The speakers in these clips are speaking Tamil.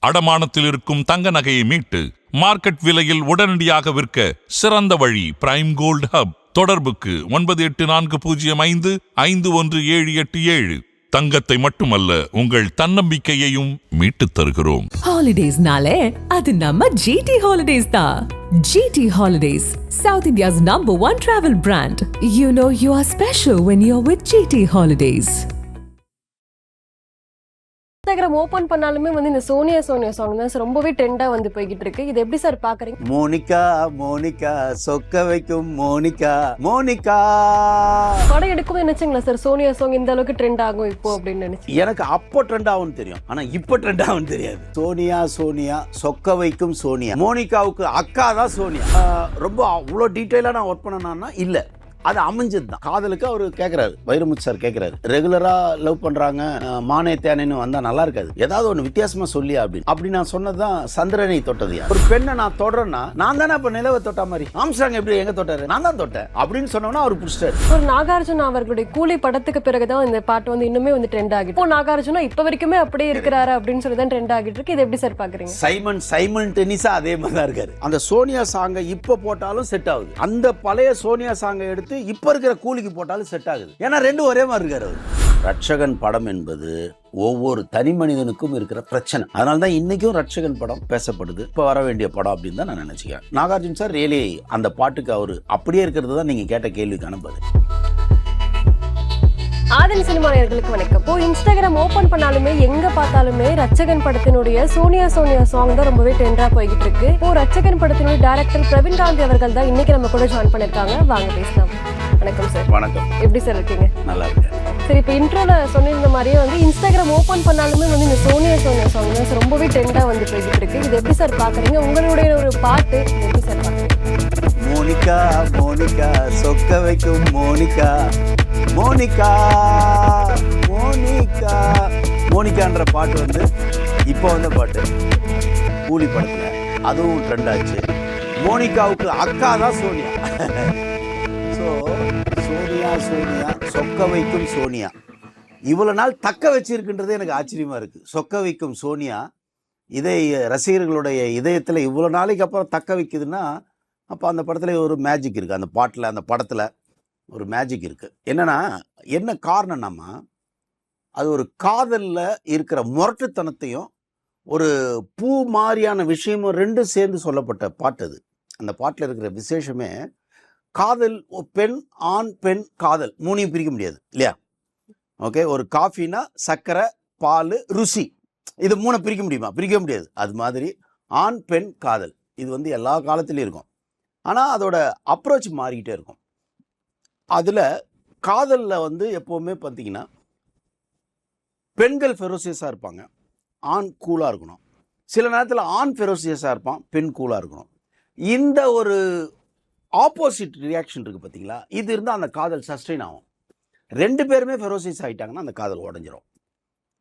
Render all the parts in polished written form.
அடமானத்தில் இருக்கும் தங்க நகையை மீட்டு மார்க்கெட் விலையில் உடனடியாக விற்க சிறந்த வழி பிரைம் கோல்ட் ஹப். தொடர்புக்கு 9840551787. தங்கத்தை மட்டுமல்ல, உங்கள் தன்னம்பிக்கையையும் மீட்டுத் தருகிறோம். ஹாலிடேஸ்னாலே அது நம்ம ஜிடி ஹாலிடேஸ் தான். GT Holidays, South India's #1 travel brand. You know you are special when you're with GT Holidays. Instagram open பண்ணாலுமே இந்த சோனியா சாங் தான் ரொம்பவே ட்ரெண்டா போய்கிட்டு இருக்கு. இது எப்படி சார் பாக்குறீங்க? மோனிகா மோனிகா சொக்க வைக்கும் மோனிகா மோனிகா படம் எடுக்கும் நினைச்சீங்களா சார் சோனியா சாங் இந்த அளவுக்கு ட்ரெண்ட் ஆகும் இப்போ அப்படின்னு நினைச்சு? எனக்கு அப்போ ட்ரெண்ட் ஆகும்னு தெரியும், ஆனா இப்போ ட்ரெண்ட் ஆகும் தெரியாது. சோனியா சோனியா சொக்க வைக்கும் சோனியா, மோனிகாவுக்கு அக்கா தான் சோனியா. ரொம்ப அவ்வளோ டீட்டெயிலாக நான் ஒர்க் பண்ணனா இல்லை, அது அமைஞ்சது தான். காதலுக்கு அவர் கேட்கறாரு, வைரமுத்து சார் கேட்கறாரு, ரெகுலரா லவ் பண்றாங்க மானே தேனேன்னு வந்தா நல்லா இருக்காது, ஏதாவது ஒன்று வித்தியாசமா சொல்லியா அப்படி நான் சொன்னதுதான் சந்திரனை தொட்டது. ஒரு பெண்ணை நான் தொடறேன்னா நான் தானே அப்ப நிலவை தொட்ட மாதிரி, ஆம்ஸ்ட்ராங் எப்படி எங்க தொட்டாரு, நான் தான் தொட்டேன் அப்படின்னு சொன்னோன்னா அவர் பிடிச்சாரு. ஒரு நாகார்ஜுனா அவர்களுடைய கூலி படத்துக்கு பிறகுதான் இந்த பாட்டு இன்னுமே ட்ரெண்ட் ஆகிட்டு. இப்போ நாகார்ஜுனா இப்ப வரைக்குமே அப்படியே இருக்கிறாரு அப்படின்னு சொல்லி தான் ட்ரெண்ட் ஆகிட்டு இருக்கு. இது எப்படி சார் பாக்குறீங்க? சைமன் டென்னிஸா அதே மாதிரி தான் இருக்காரு. அந்த சோனியா சாங்கை இப்ப போட்டாலும் செட் ஆகுது, அந்த பழைய சோனியா சாங்கை எடுத்து இப்ப இருக்கிற கூலிக்கு போட்டாலும் செட் ஆகுது. ஏன்னா ரெண்டும் ஒரே மாதிரி இருக்காரு. ரட்சகன் படம் என்பது ஒவ்வொரு தனி மனிதனுக்கும் இருக்கிற பிரச்சனை. அதனால தான் இன்னைக்கும் ரட்சகன் படம் பேசப்படுது, இப்ப வர வேண்டிய படம் அப்படின்னு தான் நான் நினைச்சுக்கிறேன். நாகார்ஜுன் சார் ரியலி அந்த பாட்டுக்கு அவரு அப்படியே இருக்கிறது தான் நீங்க கேட்ட கேள்விக்கான பதில். ஆதன் சினிமா நேயர்களுக்கு வணக்கம். இப்போ இன்ஸ்டாகிராம் ஓபன் பண்ணாலுமே எங்க பார்த்தாலுமே ரட்சகன் படத்தினுடைய சோனியா சாங் தான் ரொம்பவே ட்ரெண்டா போய்கிட்டு இருக்கு. இப்போ ரட்சகன் படத்தினுடைய டைரக்டர் பிரவீன் காந்தி அவர்கள் தான் இன்னைக்கு நம்ம கூட ஜாயின் பண்ணிருக்காங்க. வாங்க பேசலாம். வணக்கம் சார். வணக்கம். எப்படி சார் இருக்கீங்க? நல்லா இருக்கேன். சரி, இப்போ இன்ட்ரோல சொன்னிருந்த மாதிரியே இன்ஸ்டாகிராம் ஓபன் பண்ணாலுமே இந்த சோனியா சாங் தான் ரொம்பவே ட்ரெண்டா போய்கிட்டு இருக்கு. இது எப்படி சார் பாக்குறீங்க? உங்களுடைய ஒரு பாட்டு எப்படி சார் பாக்குறீங்க? மோனிகா மோனிகா சொக்க வைக்கும் மோனிகா மோனிகா மோனிகா மோனிகான்ற பாட்டு இப்போ வந்த பாட்டு கூலி படத்துல அதுவும் ட்ரெண்ட் ஆச்சு. மோனிகாவுக்கு அக்கா தான் சோனியா. ஸோ சோனியா சோனியா சொக்க வைக்கும் சோனியா இவ்வளவு நாள் தக்க வச்சிருக்குன்றது எனக்கு ஆச்சரியமா இருக்கு. சொக்க வைக்கும் சோனியா ரசிகர்களுடைய இதயத்துல இவ்வளவு நாளைக்கு அப்புறம் தக்க வைக்குதுன்னா அப்போ அந்த படத்துல ஒரு மேஜிக் இருக்கு. அந்த பாட்டில் அந்த படத்துல ஒரு மேஜிக் இருக்கு. என்ன காரணம்னா அது ஒரு காதல்ல இருக்கிற முரட்டுத்தனத்தையும் ஒரு பூ மாதிரியான விஷயமும் ரெண்டும் சேர்ந்து சொல்லப்பட்ட பாட்டு அது. அந்த பாட்டில் இருக்கிற விசேஷமே காதல், பெண் ஆண் பெண் காதல் மூணையும் பிரிக்க முடியாது இல்லையா? ஓகே, ஒரு காஃபினா சர்க்கரை பால் ருசி, இது மூணை பிரிக்க முடியுமா? பிரிக்க முடியாது. அது மாதிரி ஆண் பெண் காதல் இது எல்லா காலத்துலேயும் இருக்கும். ஆனால் அதோட அப்ரோச் மாறிக்கிட்டே இருக்கும். அதில் காதலில் எப்போவுமே பார்த்தீங்கன்னா பெண்கள் ஃபெரோசியஸாக இருப்பாங்க, ஆண் கூலாக இருக்கணும். சில நேரத்தில் ஆண் ஃபெரோசியஸாக இருப்பான், பெண் கூலாக இருக்கணும். இந்த ஒரு ஆப்போசிட் ரியாக்ஷன் இருக்குது பார்த்தீங்களா? இது இருந்தால் அந்த காதல் சஸ்டெயின் ஆகும். ரெண்டு பேருமே ஃபெரோசியஸ் ஆகிட்டாங்கன்னா அந்த காதல் உடஞ்சிரும்.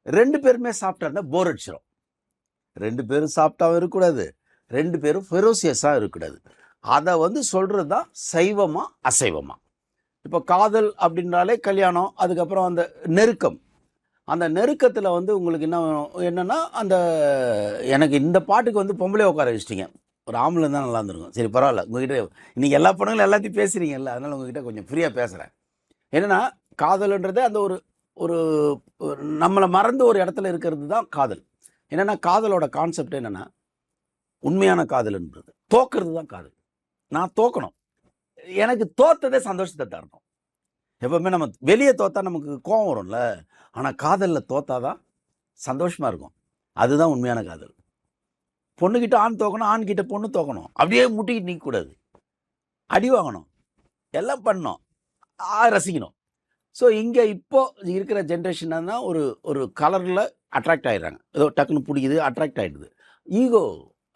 ரெண்டு பேருமே சாஃப்டாக இருந்தால் போர் அடிச்சிடும். ரெண்டு பேரும் சாஃப்டாகவும் இருக்கக்கூடாது, ரெண்டு பேரும் ஃபெரோசியஸாக இருக்கக்கூடாது. அதை சொல்கிறது தான் சைவமா அசைவமா. இப்போ காதல் அப்படின்றாலே கல்யாணம், அதுக்கப்புறம் அந்த நெருக்கம். அந்த நெருக்கத்தில் உங்களுக்கு என்னன்னா அந்த எனக்கு இந்த பாட்டுக்கு பொம்பளை உட்கார வச்சிட்டிங்க, ஒரு ஆம்பளை தான் நல்லா இருந்திருக்கும். சரி பரவாயில்ல, உங்ககிட்ட இன்றைக்கி எல்லா படங்களும் எல்லாத்தையும் பேசுகிறீங்கல்ல, அதனால் உங்ககிட்ட கொஞ்சம் ஃப்ரீயாக பேசுகிறேன். என்னென்னா காதல்ன்றது அந்த ஒரு ஒரு நம்மளை மறந்து ஒரு இடத்துல இருக்கிறது தான் காதல். என்னென்னா காதலோட கான்செப்ட் என்னென்னா உண்மையான காதல்ன்றது தோக்கிறது தான் காதல். நான் தோக்கணும், எனக்கு தோத்ததே சந்தோஷத்தை தரணும். எப்பவுமே நம்ம வெளியே தோத்தா நமக்கு கோபம் வரும்ல, ஆனால் காதலில் தோத்தாதான் சந்தோஷமா இருக்கும். அதுதான் உண்மையான காதல். பொண்ணுக்கிட்ட ஆண் தோக்கணும், ஆண் கிட்ட பொண்ணு தோக்கணும், அப்படியே முட்டிக்கிட்டு நிற்கக்கூடாது, அடி வாங்கணும், எல்லாம் பண்ணணும், ரசிக்கணும். ஸோ இங்கே இப்போ இருக்கிற ஜென்ரேஷன் தான் ஒரு ஒரு கலரில் அட்ராக்ட் ஆகிடுறாங்க. ஏதோ டக்குன்னு பிடிக்குது, அட்ராக்ட் ஆகிடுது, ஈகோ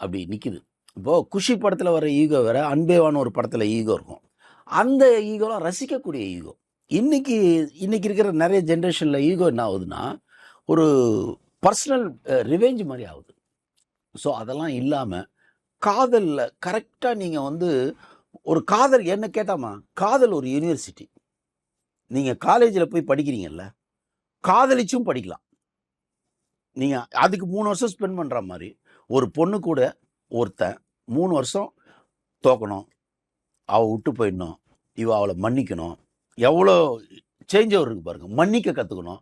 அப்படி நிற்கிது. இப்போது குஷி படத்தில் வர ஈகோ வேறு, அன்பேவான ஒரு படத்தில் ஈகோ இருக்கும். அந்த ஈகோலாம் ரசிக்கக்கூடிய ஈகோ. இன்னைக்கு இருக்கிற நிறைய ஜென்ரேஷனில் ஈகோ என்ன ஆகுதுன்னா ஒரு பர்சனல் ரிவெஞ்ச் மாதிரி ஆகுது. ஸோ அதெல்லாம் இல்லாமல் காதலில் கரெக்டாக நீங்கள் ஒரு காதல் என்ன கேட்டாமா, காதல் ஒரு யூனிவர்சிட்டி. நீங்கள் காலேஜில் போய் படிக்கிறீங்கல்ல, காதலிச்சும் படிக்கலாம். நீங்கள் அதுக்கு 3 வருஷம் ஸ்பெண்ட் பண்ணுற மாதிரி ஒரு பொண்ணு கூட ஒருத்தன் 3 வருஷம் தோக்கணும், அவள் விட்டு போயிடணும், அவளை மன்னிக்கணும், எவ்வளோ சேஞ்ச் ஓவர் இருக்கு பாருங்க. மன்னிக்க கற்றுக்கணும்.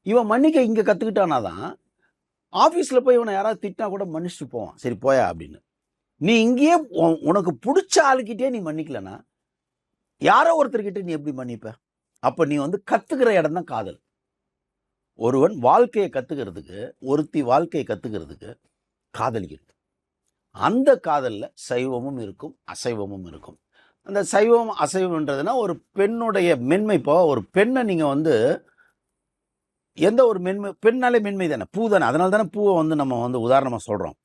இவன் மன்னிக்க இங்கே கற்றுக்கிட்டானா தான் ஆஃபீஸில் போய் இவனை யாராவது திட்டினா கூட மன்னிச்சுட்டு போவான், சரி போயா அப்படின்னு. நீ இங்கேயே உனக்கு பிடிச்ச ஆளுக்கிட்டே நீ மன்னிக்கலன்னா யாரோ ஒருத்தர்கிட்ட நீ எப்படி மன்னிப்ப? அப்போ நீ வந்து கற்றுக்கிற இடம் தான் காதல். ஒருவன் வாழ்க்கையை கற்றுக்கிறதுக்கு, ஒருத்தி வாழ்க்கையை கற்றுக்கிறதுக்கு காதலிக்கிறது. அந்த காதலில் சைவமும் இருக்கும், அசைவமும் இருக்கும். அந்த சைவம் அசைவம்ன்றதுனா ஒரு பெண்ணுடைய மென்மை. இப்போ ஒரு பெண்ணை நீங்கள் வந்து எந்த ஒரு மென்மை, பெண்ணாலே மென்மை தானே, பூ தானே. அதனால தானே பூவை வந்து நம்ம வந்து உதாரணமாக சொல்கிறோம்.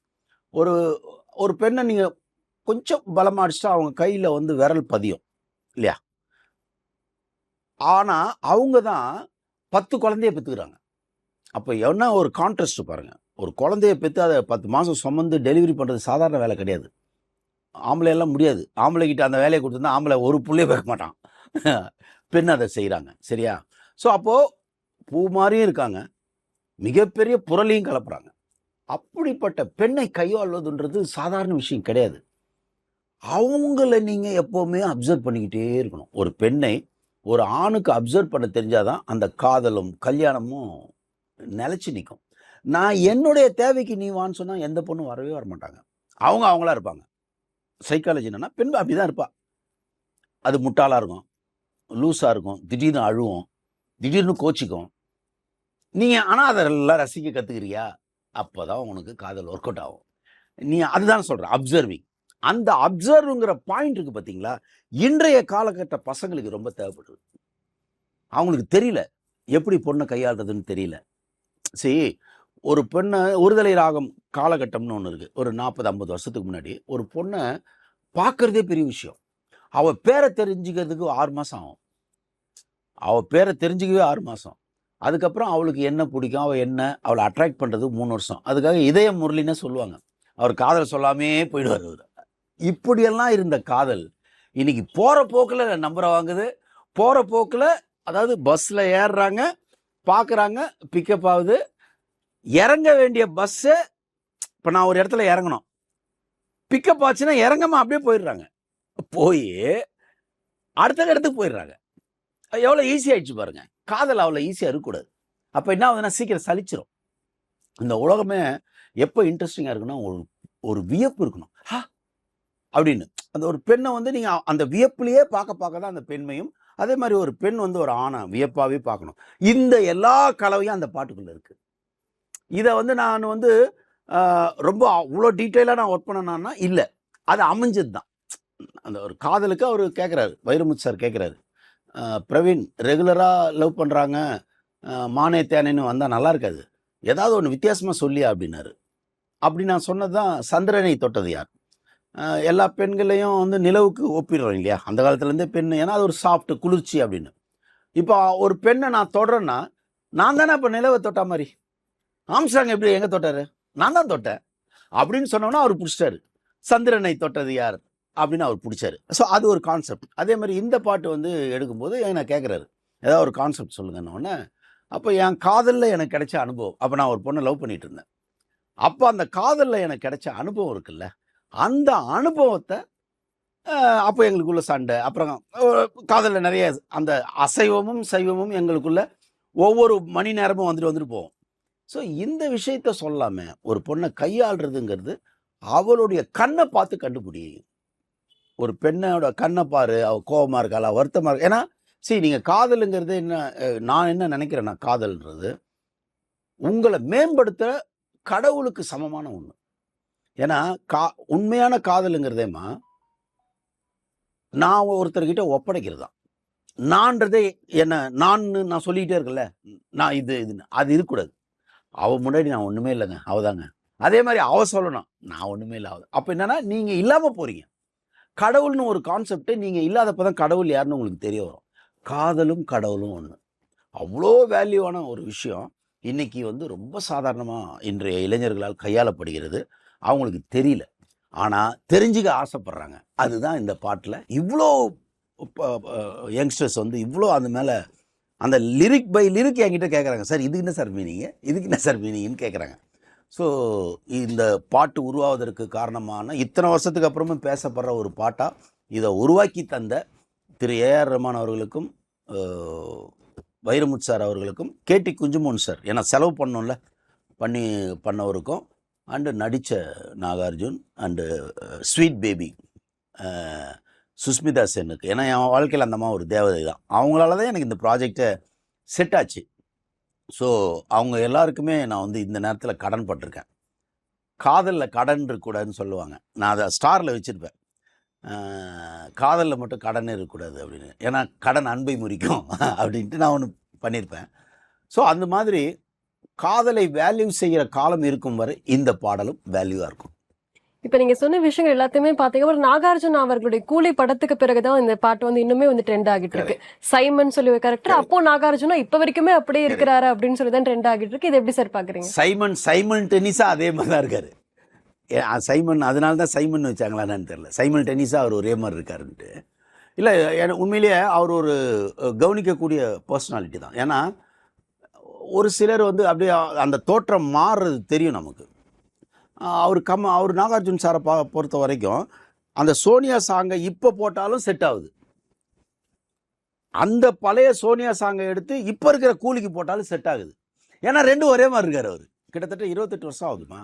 ஒரு ஒரு பெண்ணை நீங்கள் கொஞ்சம் பலமாக அடிச்சிட்டா அவங்க கையில் வந்து விரல் பதியும் இல்லையா? ஆனால் அவங்க தான் 10 குழந்தைய பெற்றுக்கிறாங்க. அப்போ என்ன ஒரு கான்ட்ராஸ்ட் பாருங்கள். ஒரு குழந்தைய பெற்று அதை 10 மாதம் சுமந்து டெலிவரி பண்ணுறது சாதாரண வேலை கிடையாது. ஆம்பளையெல்லாம் முடியாது. ஆம்பளைக்கிட்ட அந்த வேலையை கொடுத்துருந்தா ஆம்பளை ஒரு புள்ளைய வைக்க மாட்டான். பெண் அதை செய்கிறாங்க, சரியா? ஸோ அப்போது பூ மாதிரியும் இருக்காங்க, மிகப்பெரிய புரளியும் கலப்புறாங்க. அப்படிப்பட்ட பெண்ணை கையாளுவதுன்றது சாதாரண விஷயம் கிடையாது. அவங்கள நீங்கள் எப்போவுமே அப்சர்வ் பண்ணிக்கிட்டே இருக்கணும். ஒரு பெண்ணை ஒரு ஆணுக்கு அப்சர்வ் பண்ண தெரிஞ்சாதான் அந்த காதலும் கல்யாணமும் நிலச்சி நிற்கும். நான் என்னுடைய தேவைக்கு நீ வான்னு சொன்னால் எந்த பொண்ணும் வரவே வர மாட்டாங்க. அவங்களா இருப்பாங்க. சைக்காலஜி என்னன்னா, பெண் அப்படி தான் இருப்பா. அது முட்டாளாக இருக்கும், லூஸாக இருக்கும், திடீர்னு அழுவும், திடீர்னு கோச்சிக்கும். நீங்கள் ஆனால் அதெல்லாம் ரசிக்க கற்றுக்கிறியா? அப்போ தான் உனக்கு காதல் ஒர்க் அவுட் ஆகும். நீ அதுதான் சொல்கிறேன், அப்சர்விங். அந்த அப்சர்வுங்கிற பாயிண்ட் இருக்குது பார்த்தீங்களா? இன்றைய காலகட்ட பசங்களுக்கு ரொம்ப தேவைப்படுது. அவங்களுக்கு தெரியல எப்படி பொண்ணை கையாளுறதுன்னு தெரியல. சரி, ஒரு பெண்ணை ஒருதலை ராகம் காலகட்டம்னு ஒன்று இருக்குது. ஒரு 40-50 வருஷத்துக்கு முன்னாடி ஒரு பொண்ணை பார்க்குறதே பெரிய விஷயம். அவள் பேரை தெரிஞ்சுக்கிறதுக்கு 6 மாதம் ஆகும். அவள் பேரை தெரிஞ்சுக்கவே 6 மாதம். அதுக்கப்புறம் அவளுக்கு என்ன பிடிக்கும், அவள் என்ன, அவளை அட்ராக்ட் பண்ணுறது 3 வருஷம். அதுக்காக இதய முரளின்னு சொல்லுவாங்க. அவர் காதல் சொல்லாமே போயிடுவார் அவர். இப்படியெல்லாம் இருந்த காதல் இன்னைக்கு போகிற போக்கில் நம்பரை வாங்குது. போகிற போக்கில், அதாவது பஸ்ஸில் ஏறுறாங்க, பார்க்குறாங்க, பிக்கப் ஆகுது, இறங்க வேண்டிய பஸ்ஸு. இப்போ நான் ஒரு இடத்துல இறங்கணும், பிக்கப் ஆச்சுன்னா இறங்காமல் அப்படியே போயிடுறாங்க. போய் அடுத்த இடத்துக்கு போயிடுறாங்க. எவ்வளோ ஈஸி ஆயிடுச்சு பாருங்க. காதல் அவ்வளோ ஈஸியாக இருக்கக்கூடாது. அப்போ என்ன ஆகுதுன்னா சீக்கிரம் சலிச்சிடும். இந்த உலகமே எப்போ இன்ட்ரெஸ்டிங்காக இருக்குன்னா ஒரு வியப்பு இருக்கணும் அப்படின்னு. அந்த ஒரு பெண்ணை வந்து நீங்கள் அந்த வியப்புலேயே பார்க்க தான் அந்த பெண்மையும், அதே மாதிரி ஒரு பெண் வந்து ஒரு ஆணை வியப்பாகவே பார்க்கணும். இந்த எல்லா கலவையும் அந்த பாட்டுக்குள்ளே இருக்குது. இதை வந்து நான் வந்து ரொம்ப அவ்வளோ டீட்டெயிலாக நான் ஒர்க் பண்ணேன்னா இல்லை, அது அமைஞ்சது தான். அந்த ஒரு காதலுக்கு அவர் கேட்குறாரு, வைரமுத்து சார் கேட்குறாரு, பிரவீன் ரெகுலராக லவ் பண்ணுறாங்க, மானே தேனேன்னு வந்தால் நல்லா இருக்காது, ஏதாவது ஒன்று வித்தியாசமாக சொல்லியா அப்படின்னாரு. அப்படி நான் சொன்னது தான் சந்திரனை தொட்டது யார். எல்லா பெண்களையும் வந்து நிலவுக்கு ஒப்பிடுறோம் இல்லையா, அந்த காலத்துலேருந்தே பெண், ஏன்னா அது ஒரு சாஃப்ட் குளிர்ச்சி அப்படின்னு. இப்போ ஒரு பெண்ணை நான் தொடுறேன்னா நான் தானே இப்போ நிலவை தொட்டா மாதிரி. ஆம்ஸ்ட்ராங் எப்படி எங்கே தொட்டார்? நான் தான் தொட்டேன் அப்படின்னு சொன்னோன்னா அவர் பிடிச்சிட்டாரு. சந்திரனை தொட்டது யார் அப்படின்னு அவர் பிடிச்சாரு. ஸோ அது ஒரு கான்செப்ட். அதே மாதிரி இந்த பாட்டு வந்து எடுக்கும்போது நான் கேட்குறாரு, ஏதாவது ஒரு கான்செப்ட் சொல்லுங்கன்னொன்னே, அப்போ என் காதலில் எனக்கு கிடைச்ச அனுபவம். அப்போ நான் ஒரு பொண்ணை லவ் பண்ணிட்டு இருந்தேன். அப்போ அந்த காதலில் எனக்கு கிடைச்ச அனுபவம் இருக்குல்ல, அந்த அனுபவத்தை அப்போ எங்களுக்குள்ள சண்டை, அப்புறம் காதலில் நிறைய அந்த அசைவமும் சைவமும் எங்களுக்குள்ள ஒவ்வொரு மணி நேரமும் வந்துட்டு போவோம். ஸோ இந்த விஷயத்த சொல்லாமல் ஒரு பொண்ணை கையாளுறதுங்கிறது அவளுடைய கண்ணை பார்த்து கண்டுபிடிக்கும். ஒரு பெண்ணோட கண்ணை பாரு, அவள் கோபமாக இருக்காளா, வருத்தமாக இருக்கா. ஏன்னா நீங்கள் காதலுங்கிறது என்ன, நான் என்ன நினைக்கிறேன்னா, காதல்ன்றது உங்களை மேம்படுத்த கடவுளுக்கு சமமான ஒன்று. ஏன்னா உண்மையான காதலுங்கிறதேம்மா நான் ஒருத்தர்கிட்ட ஒப்படைக்கிறது தான். நான்றதே என்ன, நான் சொல்லிக்கிட்டே இருக்கல, நான் இதுன்னு அது இருக்கக்கூடாது. அவள் முன்னாடி நான் ஒன்றுமே இல்லைங்க, அவதாங்க. அதே மாதிரி அவள் சொல்லணும், நான் ஒன்றுமே இல்லை அவள். அப்போ என்னன்னா நீங்கள் இல்லாமல் போகிறீங்க. கடவுள்னு ஒரு கான்செப்டை நீங்கள் இல்லாதப்போ தான் கடவுள் யாருன்னு உங்களுக்கு தெரிய வரும். காதலும் கடவுளும் ஒன்று. அவ்வளோ வேல்யூவான ஒரு விஷயம் இன்னைக்கு வந்து ரொம்ப சாதாரணமாக இன்றைய இளைஞர்களால் கையாளப்படுகிறது. அவங்களுக்கு தெரியல, ஆனால் தெரிஞ்சுக்க ஆசைப்படுறாங்க. அதுதான் இந்த பாட்டில் இவ்வளோ யங்ஸ்டர்ஸ் வந்து இவ்வளோ அந்த மேலே அந்த லிரிக் பை லிரிக் என்கிட்ட கேட்குறாங்க, சார் இதுக்கு என்ன சார் மீனிங்கு, இதுக்கு என்ன சார் மீனிங்னு கேட்குறாங்க. ஸோ இந்த பாட்டு உருவாவதற்கு காரணமான இத்தனை வருஷத்துக்கு அப்புறமும் பேசப்படுற ஒரு பாட்டாக இதை உருவாக்கி தந்த திரு ஏஆர் ரஹ்மான் அவர்களுக்கும் வைரமுத்து சார் அவர்களுக்கும் கேடி குஞ்சுமோன் சார், ஏன்னா செலவு பண்ணோம்ல பண்ணவருக்கும் அண்டு நடித்த Nagarjun and sweet baby Sushmita சென்னுக்கு, ஏன்னா என் வாழ்க்கையில் அந்த மாதிரி ஒரு தேவதை தான், அவங்களால தான் எனக்கு இந்த ப்ராஜெக்டை செட் ஆச்சு. ஸோ அவங்க எல்லாருக்குமே நான் வந்து இந்த நேரத்தில் கடன் பட்டிருக்கேன். காதலில் கடன் இருக்கக்கூடாதுன்னு சொல்லுவாங்க, நான் அதை ஸ்டாரில் வச்சுருப்பேன், காதலில் மட்டும் கடன் இருக்கக்கூடாது அப்படின்னு, ஏன்னா கடன் அன்பை முறிக்கும் அப்படின்ட்டு நான் ஒன்று பண்ணியிருப்பேன். ஸோ அந்த மாதிரி காதலை வேல்யூ செய்கிற காலம் இருக்கும் வரை இந்த பாடலும் வேல்யூவாக இருக்கும். இப்ப நீங்க சொன்ன விஷயங்கள் எல்லாத்தையுமே பாத்தீங்கன்னா நாகார்ஜுன அவர்களுடைய கூலி படத்துக்கு பிறகுதான் இந்த பாட்டு வந்து இன்னுமே வந்து ட்ரெண்ட் ஆகிட்டு இருக்கு. சைமன் சொல்லி ஒரு கேரக்டர், அப்போ நாகார்ஜுனா இப்ப வரைக்குமே அப்படியே இருக்கிறாரு அப்படின்னு சொல்லி தான் ட்ரெண்ட் ஆகிட்டு இருக்கு. இது எப்படி சார் பாக்குறீங்க? சைமன் டென்னிஸா அதே மாதிரி தான் இருக்காரு. சைமன், அதனால தான் சைமன் வச்சாங்களான்னு தெரியல, சைமன் டென்னிஸா அவர் ஒரே மாதிரி இருக்காருன்ட்டு. இல்லை, உண்மையிலேயே அவர் ஒரு கவனிக்கக்கூடிய பர்சனாலிட்டி தான். ஏன்னா ஒரு சிலர் வந்து அப்படியே அந்த தோற்றம் மாறுறது தெரியும் நமக்கு. அவர் நாகார்ஜுன் சாரை பொறுத்த வரைக்கும் அந்த சோனியா சாங்கை இப்போ போட்டாலும் செட் ஆகுது, அந்த பழைய சோனியா சாங்கை எடுத்து இப்போ இருக்கிற கூலிக்கு போட்டாலும் செட் ஆகுது. ஏன்னா ரெண்டும் ஒரே மாதிரி இருக்கார் அவர். கிட்டத்தட்ட 28 வருஷம் ஆகுதுமா,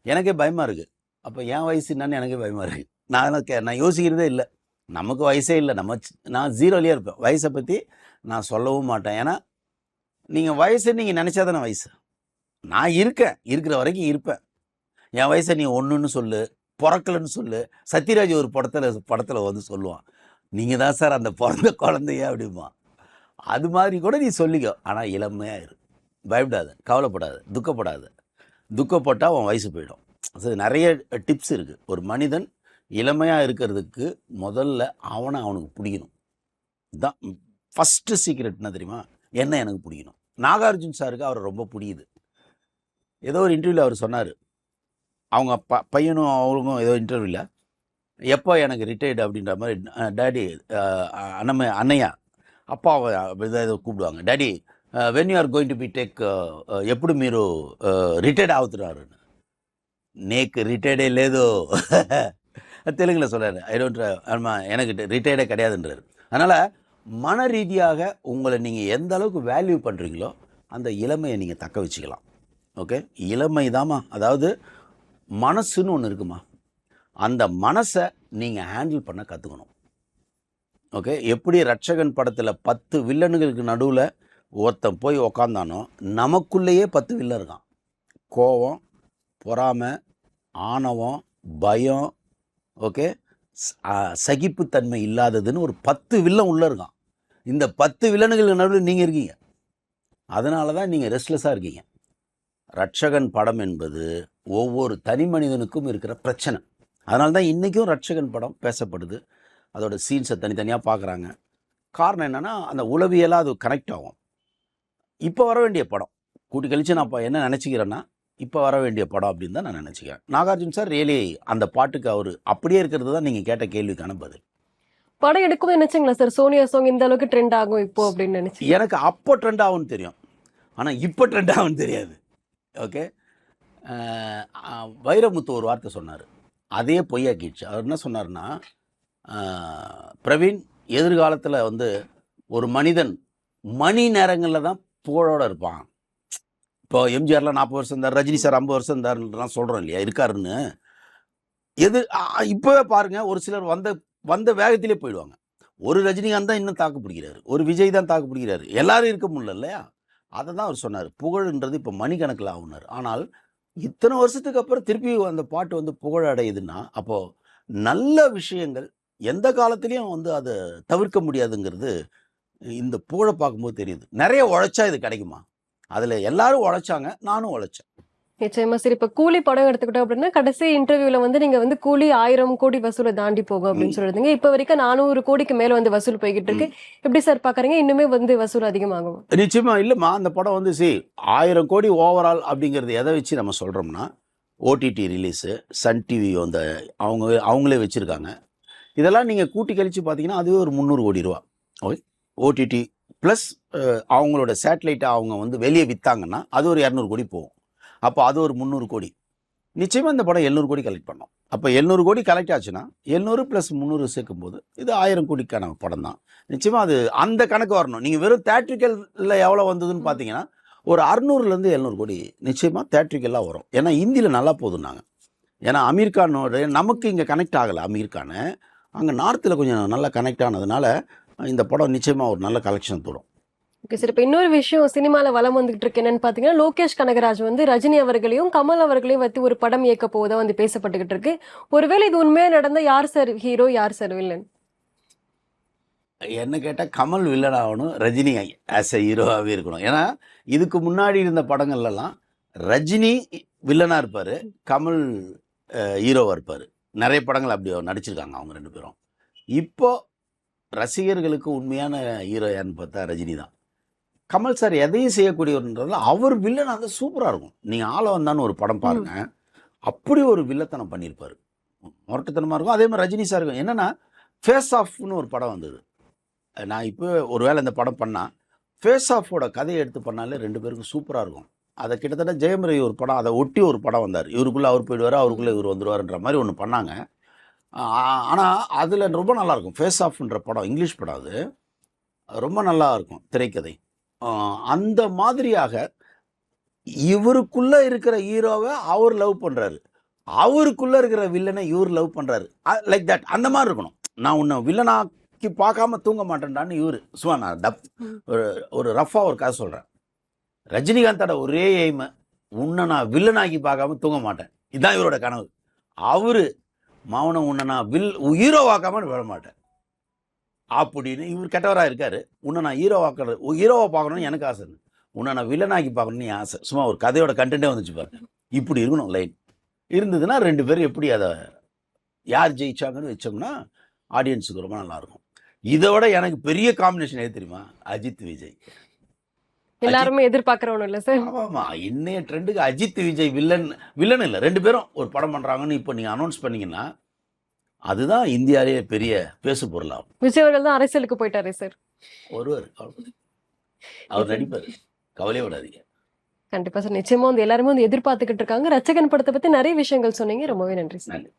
எனக்கே பயமாக இருக்குது. அப்போ என் வயசு என்னன்னு எனக்கே பயமாக இருக்குது. நான் யோசிக்கிறதே இல்லை, நமக்கு வயசே இல்லை, நான் ஜீரோலேயே இருப்பேன். வயசை பற்றி நான் சொல்லவும் மாட்டேன். ஏன்னா நீங்கள் வயசு நீங்கள் நினச்சா தானே வயசு. நான் இருக்கிற வரைக்கும் இருப்பேன். என் வயசை நீ ஒன்றுன்னு சொல்லு, பிறக்கலன்னு சொல்லு. சத்யராஜ் ஒரு படத்தில் வந்து சொல்லுவான், நீங்கள் தான் சார் அந்த பிறந்த குழந்தைய அப்படிமா. அது மாதிரி கூட நீ சொல்லிக்கோ, ஆனால் இளமையாக இரு, பயப்படாத, கவலைப்படாத, துக்கப்பட்டால் உன் வயசு போயிடும். அது நிறைய டிப்ஸ் இருக்குது. ஒரு மனிதன் இளமையாக இருக்கிறதுக்கு முதல்ல அவனுக்கு பிடிக்கணும். இதுதான் ஃபஸ்ட்டு சீக்ரெட். என்ன தெரியுமா? என்ன எனக்கு பிடிக்கணும். நாகார்ஜுன் சாருக்கு அவரை ரொம்ப பிடிக்குது. ஏதோ ஒரு இன்டர்வியூவில் அவர் சொன்னார், அவங்க பையனும் அவங்களுக்கும் ஏதோ இன்டர்வியூவில், எப்போ எனக்கு ரிட்டையர்டு அப்படின்ற மாதிரி டேடி அண்ணையா அப்பாவை ஏதோ கூப்பிடுவாங்க, daddy when you are going to be take, ఎప్పుడు మీరు రిటైర్డ్ అవుతున్నారు, நேக்கு ரிட்டையர்டே లేదో தெலுங்கில் சொல்கிறாரு. ஐ டோன்ட், ஆமாம் எனக்கு ரிட்டையர்டே கிடையாதுன்றார். அதனால் மன ரீதியாக உங்களை நீங்கள் எந்த அளவுக்கு வேல்யூ பண்ணுறீங்களோ அந்த இளமையை நீங்கள் தக்க வச்சுக்கலாம். ஓகே, இளமை தாம்மா, அதாவது மனசுன்னு ஒன்று இருக்குமா, அந்த மனசை நீங்கள் ஹேண்டில் பண்ண கற்றுக்கணும். ஓகே, எப்படி ரட்சகன் படத்தில் 10 வில்லனுங்களுக்கு நடுவில் ஒருத்தன் போய் உக்காந்தானோ, நமக்குள்ளேயே 10 வில்லன் இருக்கான். கோபம், பொறாமை, ஆணவம், பயம், ஓகே, சகிப்புத்தன்மை இல்லாததுன்னு ஒரு 10 வில்லன் உள்ளே இருக்கான். இந்த 10 வில்லனுங்களுக்கு நடுவில் நீங்கள் இருக்கீங்க. அதனால தான் நீங்கள் ரெஸ்ட்லெஸ்ஸாக இருக்கீங்க. ரட்சகன் படம் என்பது ஒவ்வொரு தனி மனிதனுக்கும் இருக்கிற பிரச்சனை. அதனால தான் இன்றைக்கும் ரட்சகன் படம் பேசப்படுது. அதோட சீன்ஸை தனித்தனியாக பார்க்குறாங்க. காரணம் என்னென்னா, அந்த உளவியலாக அது கனெக்ட் ஆகும். இப்போ வர வேண்டிய படம் கூட்டி கழித்து நான் இப்போ என்ன நினச்சிக்கிறேன்னா, இப்போ வர வேண்டிய படம் அப்படின்னு தான் நான் நினச்சிக்கிறேன். நாகார்ஜுன் சார் ரியலி அந்த பாட்டுக்கு அவர் அப்படியே இருக்கிறது தான் நீங்கள் கேட்ட கேள்விக்கான பதில். படம் எடுக்கவும் நினைச்சிங்களா சார் சோனியா சாங் இந்த அளவுக்கு ட்ரெண்ட் ஆகும் இப்போ அப்படின்னு நினைச்சு? எனக்கு அப்போ ட்ரெண்ட் ஆகும்னு தெரியும், ஆனால் இப்போ ட்ரெண்ட் ஆகும்னு தெரியாது. ஓகே, வைரமுத்து ஒரு வார்த்தை சொன்னார், அதே பொய்யாக்கிடுச்சு. அவர் என்ன சொன்னார்னா, பிரவீன், எதிர்காலத்தில் வந்து ஒரு மனிதன் மணி நேரங்களில் தான் புகழோடு இருப்பான். இப்போ எம்ஜிஆர்லாம் 40 வருஷம் இருந்தார், ரஜினி சார் 50 வருஷம் இருந்தார்லாம் சொல்கிறோம் இல்லையா, இருக்காருன்னு. இப்போவே பாருங்கள், ஒரு சிலர் வந்த வேகத்திலே போயிடுவாங்க. ஒரு ரஜினிகாந்த் தான் இன்னும் தாக்கு பிடிக்கிறாரு, ஒரு விஜய் தான் தாக்கு பிடிக்கிறாரு, எல்லாரும் இருக்க முடியல இல்லையா. அதை தான் அவர் சொன்னார், புகழ்ன்றது இப்போ மணிக்கணக்கில் ஆகுனார். ஆனால் இத்தனை வருஷத்துக்கு அப்புறம் திருப்பி அந்த பாட்டு வந்து புகழ் அடையுதுன்னா, அப்போது நல்ல விஷயங்கள் எந்த காலத்துலேயும் வந்து அதை தவிர்க்க முடியாதுங்கிறது இந்த புகழை பார்க்கும்போது தெரியுது. நிறைய உழைச்சா இது கிடைக்குமா? அதில் எல்லாரும் உழைச்சாங்க, நானும் உழைச்சேன். நிச்சயமா சரி. இப்ப கூலி படம் எடுத்துக்கிட்டோம் அப்படின்னா, கடைசி இன்டர்வியூல வந்து நீங்க வந்து கூலி 1000 கோடி வசூலை தாண்டி போகும் அப்படின்னு சொல்லிருந்தீங்க. இப்ப வரைக்கும் 400 கோடிக்கு மேல வந்து வசூல் போய்கிட்டு இருக்கு. எப்படி சார் பாக்குறீங்க? இன்னுமே வந்து வசூல் அதிகமாகும்? நிச்சயமா இல்லைம்மா, அந்த படம் வந்து 1000 கோடி ஓவரால் அப்படிங்கிறது எதை வச்சு நம்ம சொல்கிறோம்னா, ஓடிடி ரிலீஸு, சன் டிவி வந்து அவங்களே வச்சுருக்காங்க. இதெல்லாம் நீங்கள் கூட்டி கழித்து பார்த்தீங்கன்னா அதுவே ஒரு 300 கோடி ரூபா. ஓகே, ஓடிடி ப்ளஸ் அவங்களோட சேட்டலைட்டை அவங்க வந்து வெளியே விற்றாங்கன்னா அது ஒரு 200 கோடி போகும். அப்போ அது ஒரு 300 கோடி. நிச்சயமாக இந்த படம் 700 கோடி கலெக்ட் பண்ணோம். அப்போ 700 கோடி கலெக்ட் ஆச்சுன்னா 700 + 300 சேர்க்கும்போது இது 1000 கோடிக்கான படம் தான். நிச்சயமாக அது அந்த கணக்கு வரணும். நீங்கள் வெறும் தேட்ரிக்கலில் எவ்வளோ வந்ததுன்னு பார்த்தீங்கன்னா ஒரு 600லேருந்து 700 கோடி நிச்சயமாக தேட்ரிக்கலாக வரும். ஏன்னா ஹிந்தியில் நல்லா போதுன்னாங்க. ஏன்னா அமீர் கானோட நமக்கு இங்கே கனெக்ட் ஆகலை. அமீர் கான் அங்கே நார்த்தில் கொஞ்சம் நல்லா கனெக்ட் ஆனதுனால இந்த படம் நிச்சயமாக ஒரு நல்ல கலெக்ஷன் தரும். Okay sir. இப்போ இன்னொரு விஷயம் சினிமாவில் வலம் வந்துகிட்டு இருக்கு என்னன்னு பார்த்தீங்கன்னா, லோகேஷ் கனகராஜ் வந்து ரஜினி அவர்களையும் கமல் அவர்களையும் வைத்து ஒரு படம் இயக்க போவதா வந்து பேசப்பட்டுக்கிட்டு இருக்கு. ஒருவேளை இது உண்மையாக நடந்தால் யார் சார் ஹீரோ, யார் சார் வில்லன்? என்ன கேட்டால் கமல் வில்லன் ஆகணும், ரஜினி ஆஸ் எ ஹீரோவாகவே இருக்கணும். ஏன்னா இதுக்கு முன்னாடி இருந்த படங்கள்லாம் ரஜினி வில்லனாக இருப்பார், கமல் ஹீரோவாக இருப்பார். நிறைய படங்கள் அப்படி நடிச்சிருக்காங்க அவங்க 2 பேரும். இப்போ ரசிகர்களுக்கு உண்மையான ஹீரோ யாருன்னு பார்த்தா ரஜினி தான். கமல் சார் எதையும் செய்யக்கூடியவர்ன்றதுல அவர் வில்லனாக இருந்தால் சூப்பராக இருக்கும். நீங்கள் ஆள வந்தான்னு ஒரு படம் பாருங்கள், அப்படி ஒரு வில்லத்தனம் பண்ணியிருப்பார், முரட்டுத்தனமாக இருக்கும். அதே மாதிரி ரஜினி சார் இருக்கும். என்னென்னா ஃபேஸ் ஆஃப்னு ஒரு படம் வந்தது. நான் இப்போ ஒரு வேளை இந்த படம் பண்ணால் ஃபேஸ் ஆஃபோட கதையை எடுத்து பண்ணாலே 2 பேருக்கும் சூப்பராக இருக்கும். அதை கிட்டத்தட்ட ஜெயம் ரவி ஒரு படம், அதை ஒட்டி ஒரு படம் வந்தார். இவருக்குள்ளே அவர் போயிடுவார், அவருக்குள்ளே இவர் வந்துடுவார்ன்ற மாதிரி ஒன்று பண்ணாங்க. ஆனால் அதில் ரொம்ப நல்லாயிருக்கும். ஃபேஸ் ஆஃப்ன்ற படம் இங்கிலீஷ் படம், அது ரொம்ப நல்லா இருக்கும் திரைக்கதை. அந்த மாதிரியாக இவருக்குள்ளே இருக்கிற ஹீரோவை அவர் லவ் பண்ணுறாரு, அவருக்குள்ளே இருக்கிற வில்லனை இவர் லவ் பண்ணுறாரு. லைக் தட் அந்த மாதிரி இருக்கணும். நான் உன்னை வில்லனாக்கி பார்க்காம தூங்க மாட்டேன்டான்னு இவர் சும்மா நான் ஒரு ரஃபாக ஒரு கதை சொல்கிறேன். ரஜினிகாந்தோட ஒரே எய்மை உன்னை நான் வில்லனாக்கி பார்க்காம தூங்க மாட்டேன், இதுதான் இவரோட கனவு. அவர் மௌனம் உன்னை நான் ஹீரோவாக்காம விட மாட்டேன் அப்படின்னு இவர் கெட்டவராக இருக்கார். உன்னை நான் ஹீரோவை பார்க்கணுன்னு எனக்கு ஆசை, உன்னை நான் வில்லனாக்கி பார்க்கணுன்னு என் ஆசை. சும்மா ஒரு கதையோட கண்டென்ட்டே வந்துச்சு பாருங்க. இப்படி இருக்கணும் லைன். இருந்ததுன்னா 2 பேரும் எப்படி அதை யார் ஜெயிச்சாங்கன்னு வச்சோம்னா ஆடியன்ஸுக்கு ரொம்ப நல்லாயிருக்கும். இதை விட எனக்கு பெரிய காம்பினேஷன் எது தெரியுமா? அஜித் விஜய். எல்லாருமே எதிர்பார்க்குறவனும் இல்லை சார். ஆமாம், இன்னைய ட்ரெண்டுக்கு அஜித் விஜய் வில்லன் இல்லை, 2 பேரும் ஒரு படம் பண்ணுறாங்கன்னு இப்போ நீங்கள் அனௌன்ஸ் பண்ணீங்கன்னா அதுதான் இந்தியாவிலேயே பெரிய பேசு பொருளாகும். விஜய் அவர்கள் தான் அரசியலுக்கு போயிட்டாரே சார். ஒருவர் அவர் நடிப்பார், கவலையே விடாதீங்க. கண்டிப்பா சார். நிச்சயமா வந்து எல்லாருமே வந்து எதிர்பார்த்துக்கிட்டு இருக்காங்க. ரட்சகன் படத்தை பத்தி நிறைய விஷயங்கள் சொன்னீங்க. ரொம்பவே நன்றி சார். நன்றி.